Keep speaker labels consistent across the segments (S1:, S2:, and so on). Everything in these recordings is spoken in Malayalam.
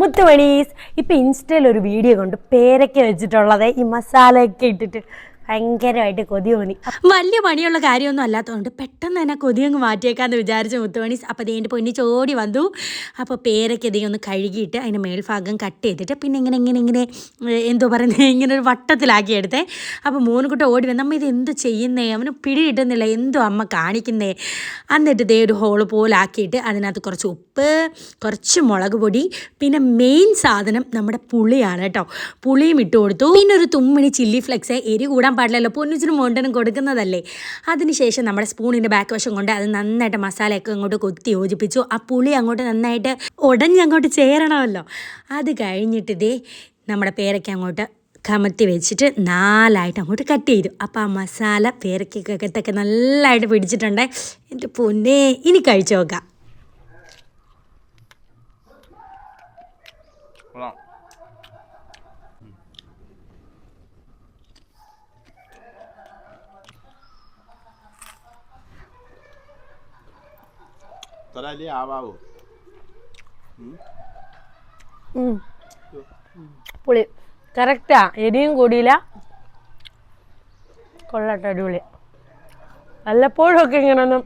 S1: മുത്തുമണീസ് ഇപ്പം ഇൻസ്റ്റയിൽ ഒരു വീഡിയോ കൊണ്ട് പേരൊക്കെ വെച്ചിട്ടുള്ളത് ഈ മസാലയൊക്കെ ഇട്ടിട്ട് ഭയങ്കരമായിട്ട് കൊതി തോന്നി.
S2: വലിയ പണിയുള്ള കാര്യമൊന്നും അല്ലാത്തതുകൊണ്ട് പെട്ടെന്ന് തന്നെ കൊതിയങ്ങ് മാറ്റിയേക്കാന്ന് വിചാരിച്ച മുത്തുമണീസ്. അപ്പോൾ അതിൻ്റെ പൊന്നി ചോടി വന്നു. അപ്പോൾ പേരൊക്കെ അധികം ഒന്ന് കഴുകിയിട്ട് അതിൻ്റെ മേൽഭാഗം കട്ട് ചെയ്തിട്ട് പിന്നെ ഇങ്ങനെ എന്തോ പറയുന്നത് ഇങ്ങനെ ഒരു വട്ടത്തിലാക്കി എടുത്തേ. അപ്പോൾ മൂന്നുകുട്ടി ഓടി വന്നു, അമ്മ ഇത് എന്ത് ചെയ്യുന്നേ, അവന് പിടി കിട്ടുന്നില്ല, എന്തോ അമ്മ കാണിക്കുന്നേ. എന്നിട്ട് ഇതേ ഒരു ഹോള് പോലാക്കിയിട്ട് അതിനകത്ത് കുറച്ച് ഉപ്പ്, കുറച്ച് മുളക് പൊടി, പിന്നെ മെയിൻ സാധനം നമ്മുടെ പുളിയാണ് കേട്ടോ. പുളിയും ഇട്ട് കൊടുത്തു. പിന്നെ ഒരു തുമ്മിണി ചില്ലി ഫ്ലെക്സ്, എരി കൂടാൻ പാടില്ലല്ലോ, പൊന്നിച്ചിനും മോണ്ടനും കൊടുക്കുന്നതല്ലേ. അതിനുശേഷം നമ്മുടെ സ്പൂണിൻ്റെ ബാക്ക് വശം കൊണ്ട് അത് നന്നായിട്ട് മസാലയൊക്കെ അങ്ങോട്ട് കൊത്തി യോജിപ്പിച്ചു. ആ പുളി അങ്ങോട്ട് നന്നായിട്ട് ഉടഞ്ഞങ്ങോട്ട് ചേരണമല്ലോ. അത് കഴിഞ്ഞിട്ട് ഇതേ നമ്മുടെ പേരയ്ക്ക അങ്ങോട്ട് കമത്തി വെച്ചിട്ട് 4 അങ്ങോട്ട് കട്ട് ചെയ്തു. അപ്പോൾ ആ മസാല പേരയ്ക്കൊക്കെ നല്ലതായിട്ട് പിടിച്ചിട്ടുണ്ട്. എൻ്റെ പൊന്നേ, ഇനി കഴിച്ചു നോക്കാം.
S1: പുളി കറക്റ്റാ, എരിയും കൂടിയില്ല, കൊള്ളട്ടെ, അടിപൊളി. വല്ലപ്പോഴും ഒക്കെ ഇങ്ങനെ ഒന്നും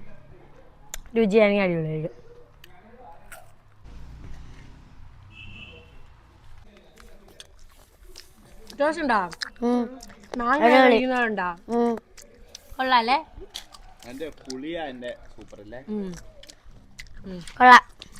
S1: രുചിയാണെങ്കിൽ അടിപൊളിയായിരിക്കും. ടേസ്റ്റുണ്ടോ? മാങ്ങ കഴിക്കുന്നതുണ്ടോ? കൊള്ളാല്ലേ?
S3: പുളിയാ സൂപ്പർ അല്ലേ?
S1: കൊള്ളാം.